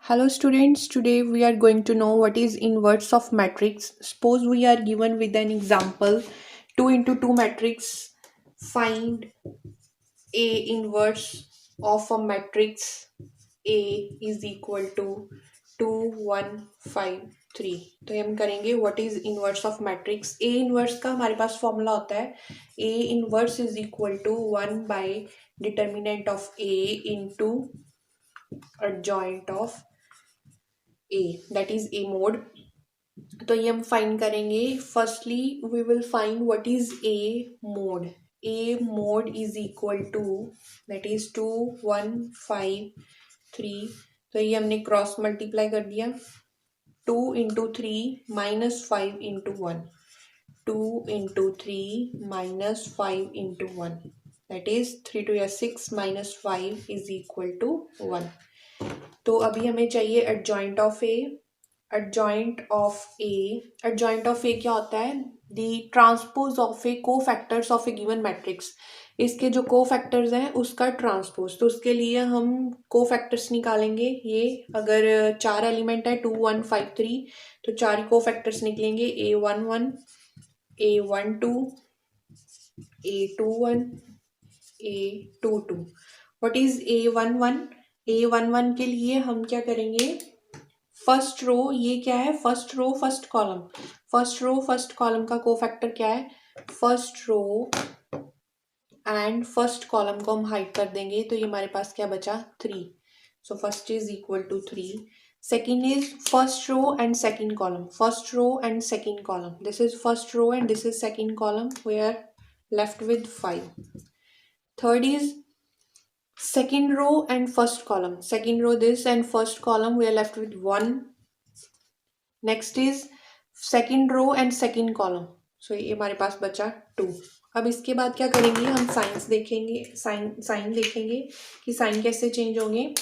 Hello students, today we are going to know what is inverse of matrix. Suppose we are given with an example 2 into 2 matrix. Find A inverse of a matrix A is equal to 2 1 5 3. तो हम करेंगे what is inverse of matrix. A inverse का हमारे पास formula होता है A inverse is equal to 1 by determinant of A into adjoint of A, that is A mode. तो ये हम फाइंड करेंगे. Firstly we will find what is a mod. A mod is equal to that is 2 1 5 3. तो ये हमने cross multiply कर दिया. 2 into 3 minus 5 into 1. 2 into 3 minus 5 into 1, that is 3 2 या 6 माइनस 5 इज इक्वल टू 1. तो अभी हमें चाहिए adjoint of A. Adjoint of A क्या होता है? The transpose of a cofactors of a given matrix. इसके जो को फैक्टर्स हैं उसका ट्रांसपोज. तो उसके लिए हम को फैक्टर्स निकालेंगे. ये अगर 4 एलिमेंट है 2 1 5 3, तो 4 को फैक्टर्स निकलेंगे. A11, A12, A21, A22. What is A11? A11 के लिए हम क्या करेंगे? फर्स्ट रो, ये क्या है? First row first column. First row first column का कोफैक्टर क्या है? First row and first column को हम हाइड कर देंगे. तो ये हमारे पास क्या बचा? 3. So first is equal to 3. Second is first row and second column. First row and second column. This is first row and this is second column. We are left with 5. Third is second row and first column. Second row this and first column, we are left with 1. Next is second row and second column. So ये हमारे पास बचा 2. अब इसके बाद क्या करेंगे? हम science देखेंगे. साइन देखेंगे कि साइन कैसे चेंज होंगे.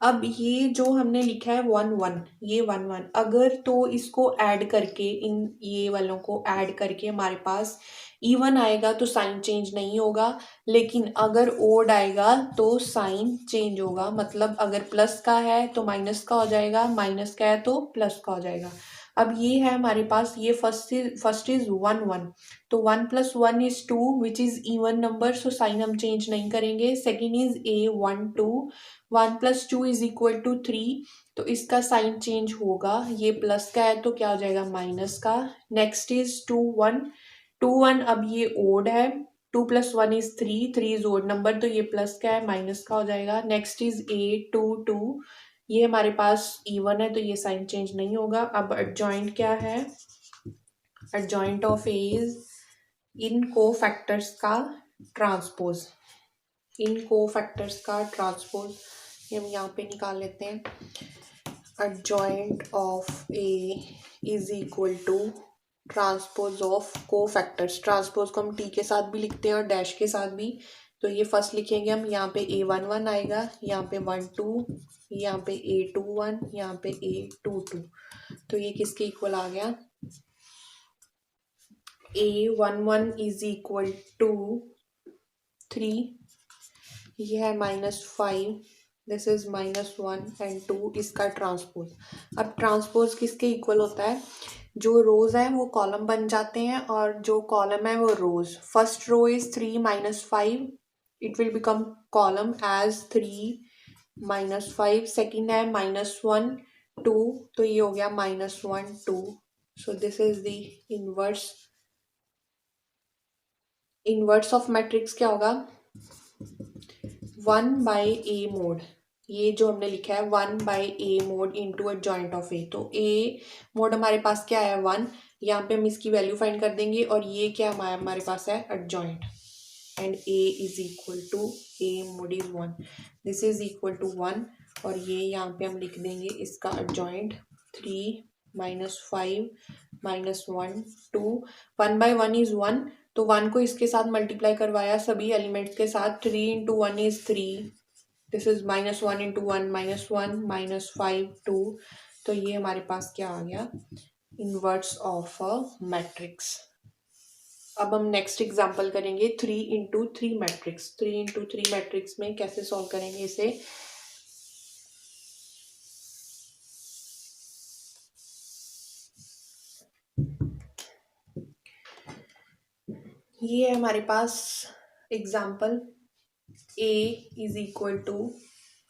अब ये जो हमने लिखा है 1 1, ये 1 1, अगर तो इसको ऐड करके, इन ये वालों को ऐड करके हमारे पास इवन आएगा तो साइन चेंज नहीं होगा. लेकिन अगर ओड आएगा तो साइन चेंज होगा. मतलब अगर प्लस का है तो माइनस का हो जाएगा, माइनस का है तो प्लस का हो जाएगा. अब ये है हमारे पास, ये फर्स्ट इज 1 1. तो 1 + 1 is 2 which is even number. So sign हम चेंज नहीं करेंगे. Second is A12. 1 + 2 is equal to 3. तो इसका साइन चेंज होगा. ये प्लस का है तो क्या हो जाएगा? माइनस का. Next is 2 1. 2 1, अब ये ओड है. 2 + 1 इज 3. 3 इज ओड नंबर, तो ये प्लस का है, माइनस का हो जाएगा. Next is A22. ये हमारे पास इवन है तो ये साइन चेंज नहीं होगा. अब एडजॉइंट क्या है? Adjoint of A is in को फैक्टर्स का ट्रांसपोज. इन को फैक्टर्स का ट्रांसपोज ये हम यहाँ पे निकाल लेते हैं. Adjoint of A is equal to transpose of cofactors. Transpose को हम टी के साथ भी लिखते हैं और डैश के साथ भी. तो ये फर्स्ट लिखेंगे हम. यहाँ पे A11 आएगा, यहाँ पे 1 2, यहाँ पे A21, यहाँ पे A22. तो ये किसके इक्वल आ गया? A11 is equal to 3. ये है -5. This is -1 and 2. इसका ट्रांसपोज. अब ट्रांसपोज किसके इक्वल होता है? जो रोज है वो कॉलम बन जाते हैं और जो कॉलम है वो rows. First row is 3 -5. It will become column as 3 -5. Second है -1 2. तो ये हो गया -1 2. So this is the inverse of matrix. क्या होगा? 1 बाई ए मोड. ये जो हमने लिखा है 1 by A mod into adjoint of A. तो ए मोड हमारे पास क्या है? 1. यहाँ पे हम इसकी वैल्यू फाइंड कर देंगे. और ये क्या हमारे पास है? Adjoint. And A is equal to A mod is 1. This is equal to 1. और ये यहाँ पे हम लिख देंगे इसका एडजॉइंट 3 -5 -1 2. 1 by 1 is 1. तो 1 को इसके साथ मल्टीप्लाई करवाया सभी एलिमेंट्स के साथ. 3 into 1 is 3. This is -1 into 1 -1 -5 2. तो ये हमारे पास क्या आ गया? Inverse of a matrix. अब हम नेक्स्ट एग्जांपल करेंगे 3 इंटू 3 मैट्रिक्स. 3 इंटू 3 मैट्रिक्स में कैसे सॉल्व करेंगे इसे? ये है हमारे पास example a is equal to,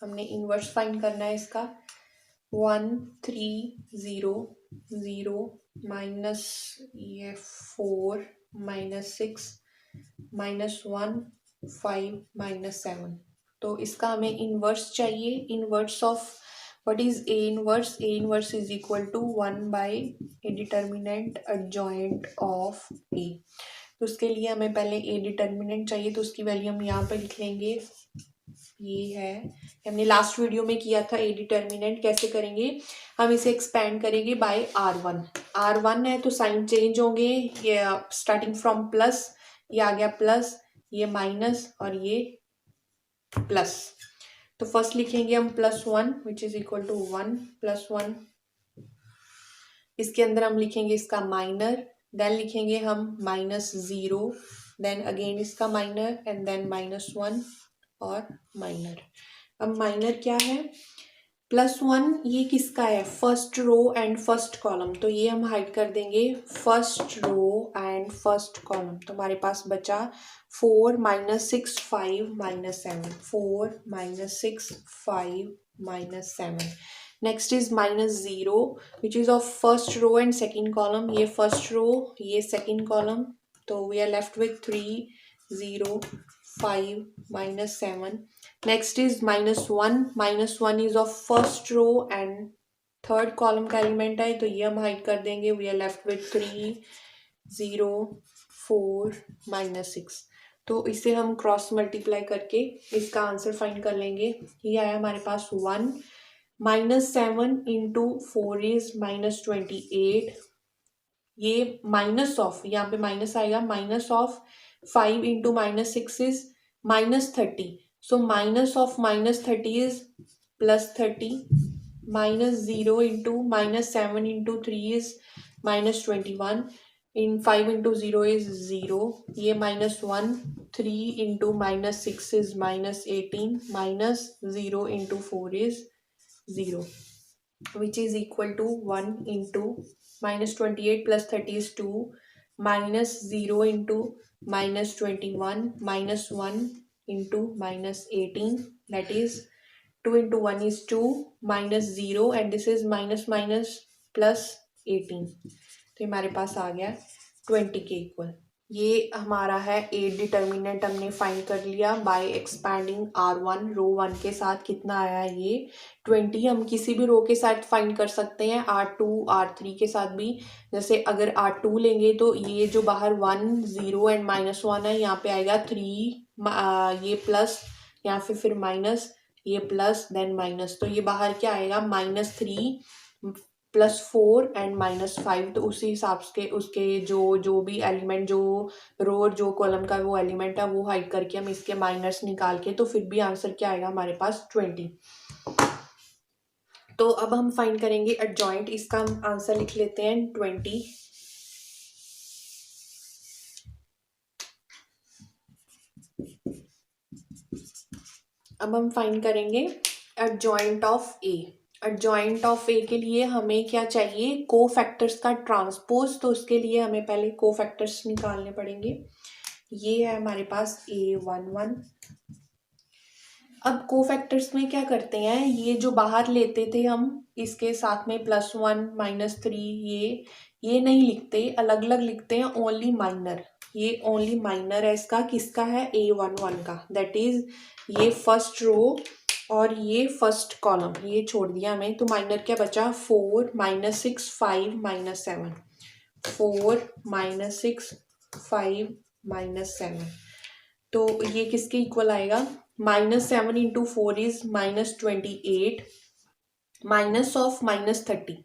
हमने इनवर्स फाइंड करना है इसका, 1 3 0 0 माइनस ये 4 -6 -1 5 -7। तो इसका हमें इनवर्स चाहिए। Inverse of what is A inverse? A inverse is equal to 1/a determinant adjoint of A. तो उसके लिए हमें पहले ए डिटर्मिनेंट चाहिए, तो उसकी वैल्यू हम यहाँ पे लिख लेंगे। ये है, हमने लास्ट वीडियो में किया था ए डिटर्मिनेंट। कैसे करेंगे? हम इसे एक्सपेंड करेंगे बाय R1। R1 है तो साइन चेंज होंगे, ये स्टार्टिंग फ्रॉम प्लस, ये आ गया प्लस, ये माइनस और ये प्लस। तो फर्स्ट लिखेंगे हम +1 विच इज इक्वल टू 1 +1। इसके अंदर हम लिखेंगे इसका माइनर, देन लिखेंगे हम -0, देन अगेन इसका माइनर एंड देन -1 और माइनर। अब माइनर क्या है? +1 ये किसका है? First row and first column. तो ये हम हाइड कर देंगे first row and first column. तो हमारे पास बचा 4 -6 5 -7, 4 -6 5 -7। Next is -0 which is of first row and second column. ये फर्स्ट रो, ये सेकेंड कॉलम। तो we are left with 3 0 5 -7। Next is -1। -1 is of first row and third column का element है, तो ये हम हाइड कर देंगे। We are left with 3 0 4 -6। तो इसे हम क्रॉस मल्टीप्लाई करके इसका आंसर फाइंड कर लेंगे। ये आया हमारे पास 1 -7 इंटू 4 इज -28। ये माइनस ऑफ, यहाँ पे माइनस आएगा, minus of 5 into -6 is -30। So minus of -30 is +30। -0 into -7 into 3 is -21। In 5 into 0 is 0। ये -1। 3 into -6 is -18। -0 into 4 is 0, which is equal to 1 into -28 plus 30 is 2, -0 into -21 -1 into -18, that is 2 into 1 is 2, -0 and this is minus minus plus 18। तो हमारे पास आ गया 20 के equal. ये हमारा है ए डिटर्मिनेंट, हमने फाइंड कर लिया बाय एक्सपैंडिंग R1 रो 1 के साथ। कितना आया? ये 20। हम किसी भी रो के साथ फाइंड कर सकते हैं, R2 R3 के साथ भी। जैसे अगर R2 लेंगे तो ये जो बाहर 1 0 एंड -1 है, यहाँ पे आएगा 3, ये प्लस, यहाँ फिर माइनस, ये प्लस देन माइनस। तो ये बाहर क्या आएगा? -3 +4 एंड -5। तो उसी हिसाब से उसके जो भी एलिमेंट, जो रो जो कॉलम का वो एलिमेंट है, वो हाइड करके हम इसके माइनस निकाल के, तो फिर भी आंसर क्या आएगा हमारे पास? 20। तो अब हम फाइंड करेंगे एडजॉइंट। इसका हम आंसर लिख लेते हैं 20। अब हम फाइंड करेंगे adjoint of A. Adjoint of A के लिए हमें क्या चाहिए? को फैक्टर्स का ट्रांसपोज। तो उसके लिए हमें पहले को फैक्टर्स निकालने पड़ेंगे। ये है हमारे पास A11। अब को फैक्टर्स में क्या करते हैं? ये जो बाहर लेते थे हम, इसके साथ में +1 -3, ये नहीं लिखते, अलग अलग लिखते हैं, ओनली माइनर। ये ओनली माइनर है इसका। किसका है? A11 का। दैट इज ये फर्स्ट रो और ये फर्स्ट कॉलम, ये छोड़ दिया हमें। तो माइनर क्या बचा? 4 -6 5 -7, 4 -6 5 -7। तो ये किसके इक्वल आएगा? -7 into 4 is -28, minus of -30,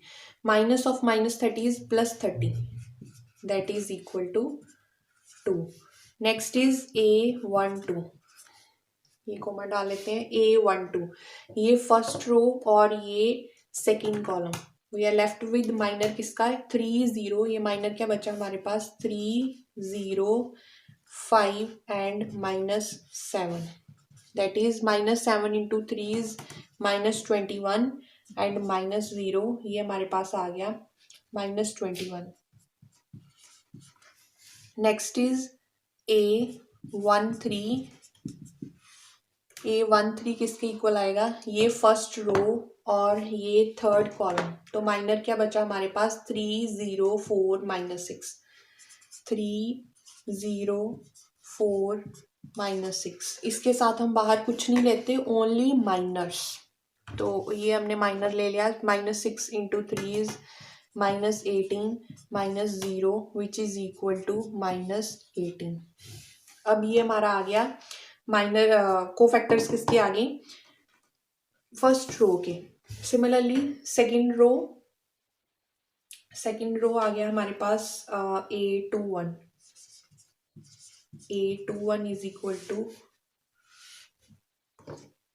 minus of -30 is +30, that is equal to 2। Next is A12। ये कॉमा डाल लेते हैं। A12 ये फर्स्ट रो और ये second column. We are left with minor किसका है? 3 0। ये माइनर क्या बचा हमारे पास? 3 0 5 and -7, that is -7 into 3 is -21 and -0, ये हमारे पास आ गया -21। नेक्स्ट इज A13 A13 किसके इक्वल आएगा, ये फर्स्ट रो और ये थर्ड कॉलम, तो माइनर क्या बचा हमारे पास 304 माइनस 6, 304 माइनस 6। इसके साथ हम बाहर कुछ नहीं लेते, ओनली माइनर्स, तो ये हमने माइनर ले लिया। Minus 6 into 3 is minus 18 minus 0 which is equal to minus 18। अब ये हमारा आ गया माइनर कोफैक्टर्स किसके आ गए, फर्स्ट रो के। सिमिलरली सेकंड रो आ गया हमारे पास A21 इज इक्वल टू,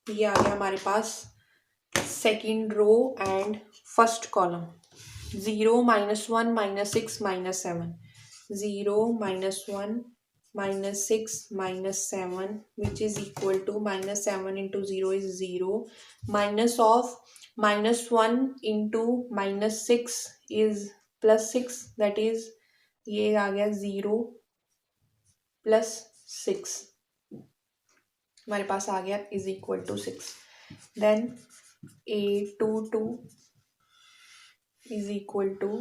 ये आ गया हमारे पास second row and first column, 0 minus 1 minus 6 minus 7, 0 minus 1 minus 6 minus 7 which is equal to minus 7 into 0 is 0, minus of minus 1 into minus 6 is plus 6, that is ये आ गया 0 plus 6 हमारे पास आ गया is equal to 6। then A22 is equal to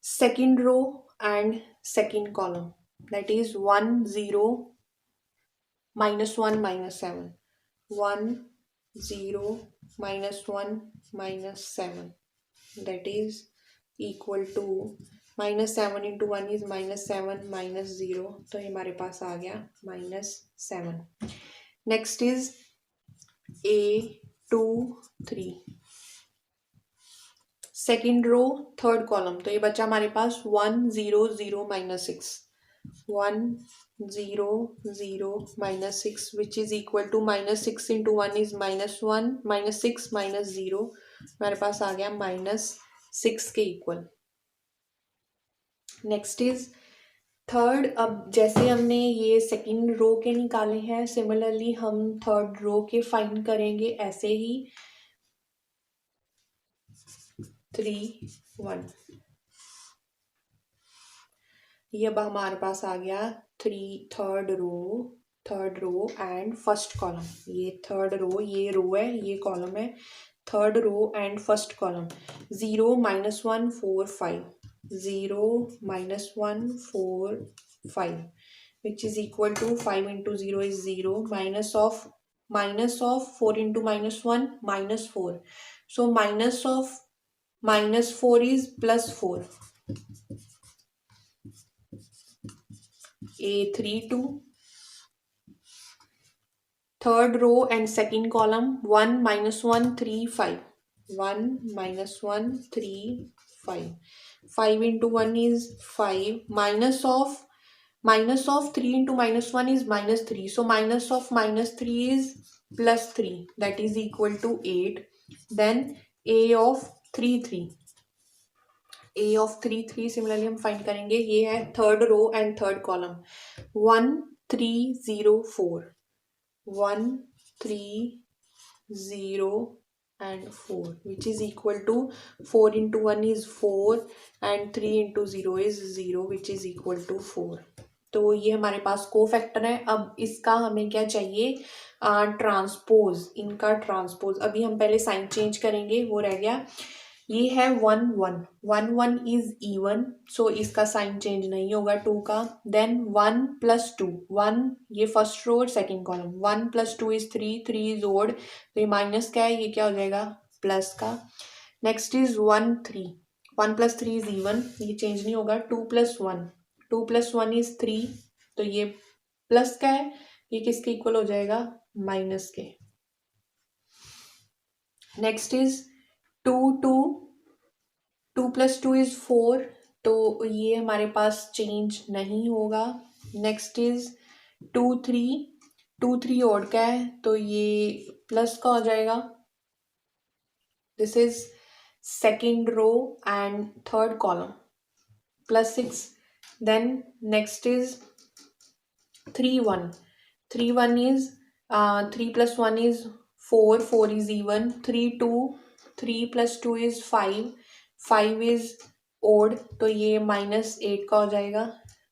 second row and second column, that is 1 0 minus 1 minus 7, 1 0 minus 1 minus 7, that is equal to minus 7 into 1 is minus 7 minus 0, तो ये हमारे पास आ गया minus 7। Next is A23 second row third column, तो ये बचा हमारे पास 1 0 0 minus 6, 1 0 0 minus 6 which is equal to minus 6 into 1 is minus 1 minus 6 minus 0, हमारे पास आ गया minus 6 के इक्वल। नेक्स्ट इज थर्ड, अब जैसे हमने ये सेकंड रो के निकाले हैं, सिमिलरली हम थर्ड रो के फाइंड करेंगे ऐसे ही 3 1। ये अब हमारे पास आ गया third row and first column, ये थर्ड रो, ये रो है, ये कॉलम है, third row and first column, 0 minus 1 4 5, 0 minus 1 4 5 which is equal to 5 into 0 is 0, minus of 4 into minus 1 minus 4, so minus of minus 4 is plus 4, A32 third row and second column 1 minus 1 3 5, 1 minus 1 3 5, 5 into 1 is 5, minus of 3 into minus 1 is minus 3, so minus of minus 3 is plus 3, that is equal to 8। then A of 3 3 similarly हम find करेंगे, ये है third row and third column, 1 3 0 4, 1 3 0 and 4 which is equal to 4 into 1 is 4 and 3 into 0 is 0 which is equal to 4। तो ये हमारे पास cofactor है। अब इसका हमें क्या चाहिए, ट्रांसपोज, इनका ट्रांसपोज। अभी हम पहले साइन चेंज करेंगे, वो रह गया, ये है 1 1 1 1 इज इवन, सो इसका साइन चेंज नहीं होगा 2 का। देन 1 plus 2, 1 ये फर्स्ट रो और second column, 1 plus 2 is 3, 3 is odd, तो ये माइनस क्या है, ये क्या हो जाएगा प्लस का। Next is 1 3, 1 plus 3 is even, ये चेंज नहीं होगा। 2 plus 1 इज 3, तो ये प्लस का है, ये किसके इक्वल हो जाएगा, माइनस के। नेक्स्ट इज 2 2 plus 2 is 4, तो ये हमारे पास चेंज नहीं होगा। नेक्स्ट इज 2 3 ओड का है, तो ये प्लस का हो जाएगा। This is second row and third column, plus 6। Then next is 3 1 is 3 plus 1 is 4, 4 is even, 3 plus 2 is 5 is odd, तो ये -8 का हो जाएगा।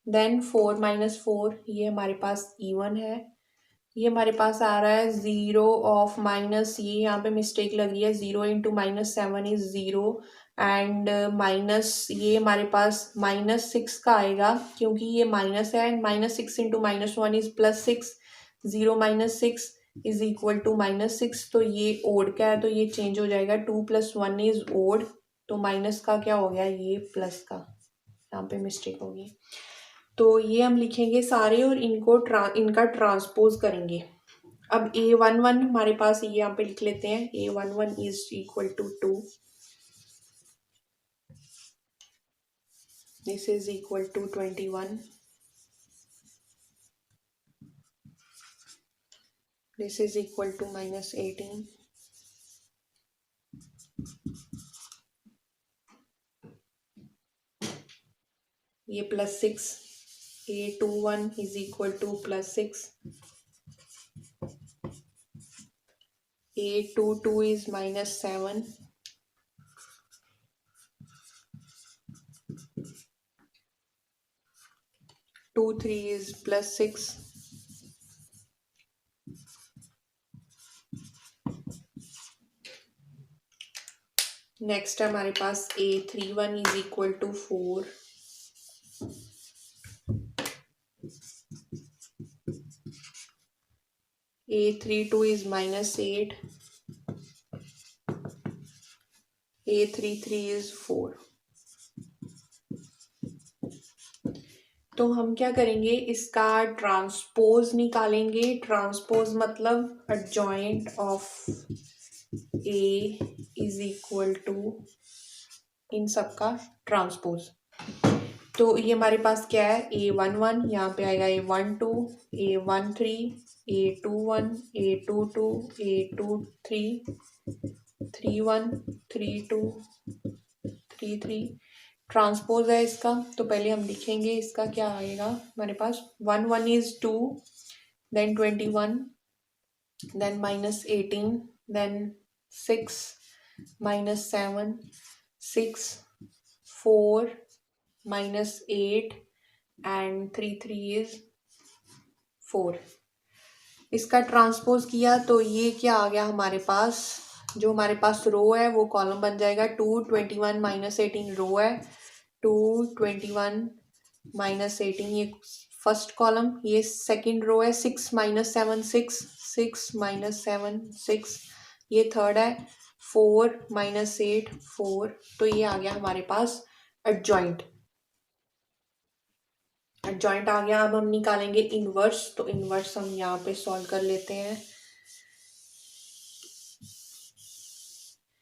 देन 4 माइनस 4 ये हमारे पास इवन है। ये हमारे पास आ रहा है 0 ऑफ माइनस, ये यहाँ पे मिस्टेक लग रही है, 0 into minus 7 is 0 and minus ये हमारे पास -6 का आएगा क्योंकि ये माइनस है and -6 into -1 is +6, 0 minus 6 is equal to -6। तो ये ओड का है तो ये चेंज हो जाएगा, 2 + 1 इज ओड, तो माइनस का क्या हो गया, ये प्लस का, यहाँ पे मिस्टेक होगी। तो ये हम लिखेंगे सारे और इनको इनका ट्रांसपोज करेंगे। अब A11 हमारे पास ये यहाँ पे लिख लेते हैं, A11 is equal to 2, this is equal to 21, this is equal to -18, ये +6, A21 is equal to +6, A22 is -7, A23 is +6, next है हमारे पास A31 is equal to 4, A32 is -8, A33 is 4। तो हम क्या करेंगे, इसका ट्रांसपोज निकालेंगे। ट्रांसपोज मतलब adjoint of A is equal to इन सबका ट्रांसपोज। तो ये हमारे पास क्या है, A11 यहाँ पे आएगा A12, A13, A21, A22, A23, 31, 32, 33 transpose है इसका। तो पहले हम लिखेंगे इसका क्या आएगा हमारे पास, 1 is 2, then 21, then -18, then 6, -7, 6, 4, -8 and 3 is 4। इसका ट्रांसपोज किया तो ये क्या आ गया हमारे पास, जो हमारे पास रो है वो कॉलम बन जाएगा। 2, 21, -18 रो है, 2, 21, -18 ये फर्स्ट कॉलम, ये सेकंड रो है। 6, -7, 6, 6, -7, 6 ये थर्ड है। 4, -8, 4। तो ये आ गया हमारे पास एडजॉइंट। एडजॉइंट आ गया। अब हम निकालेंगे इनवर्स। तो इनवर्स हम यहाँ पे सॉल्व कर लेते हैं।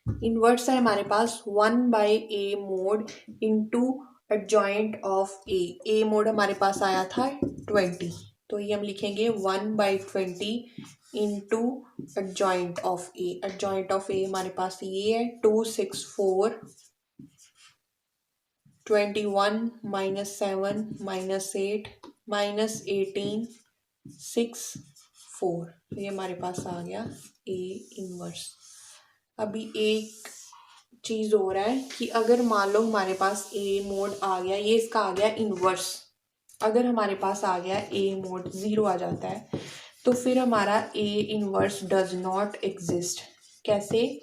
इनवर्स है हमारे पास 1/a mode into adjoint of A mode हमारे पास आया था 20, तो ये हम लिखेंगे 1/20 into adjoint of A. Adjoint of A हमारे पास ये है 2, 6, 4, 21, -7, -8, -18, 6, 4। ये हमारे पास आ गया ए इनवर्स। अभी एक चीज हो रहा है कि अगर मान लो हमारे पास ए मोड आ गया, ये इसका आ गया इनवर्स, अगर हमारे पास आ गया ए मोड 0 आ जाता है तो फिर हमारा A inverse does not exist. कैसे,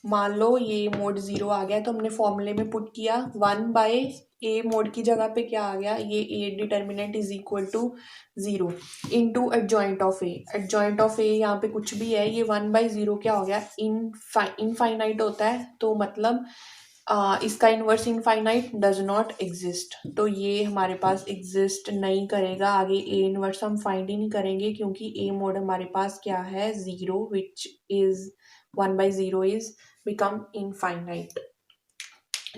मान लो ये मोड 0 आ गया तो हमने फॉर्मूले में पुट किया 1/a मोड की जगह पे क्या आ गया, ये A determinant is equal to 0 into adjoint of A. Adjoint of A यहाँ पे कुछ भी है, ये 1/0 क्या हो गया, इनफाइनाइट होता है, तो मतलब इसका inverse infinite does not exist. तो ये हमारे पास एग्जिस्ट नहीं करेगा। आगे ए इनवर्स हम फाइंड ही नहीं करेंगे क्योंकि ए मोड हमारे पास क्या है 0, which is 1/0 is become infinite.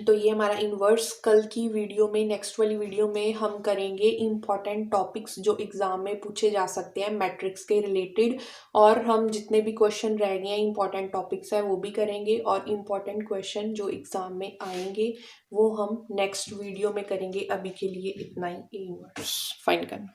तो ये हमारा इनवर्स। कल की वीडियो में, नेक्स्ट वाली वीडियो में हम करेंगे इम्पॉर्टेंट टॉपिक्स जो एग्जाम में पूछे जा सकते हैं मैट्रिक्स के रिलेटेड, और हम जितने भी क्वेश्चन रह गए हैं इम्पॉर्टेंट टॉपिक्स है वो भी करेंगे, और इम्पॉर्टेंट क्वेश्चन जो एग्जाम में आएंगे वो हम नेक्स्ट वीडियो में करेंगे। अभी के लिए इतना ही, इनवर्स फाइंड करना।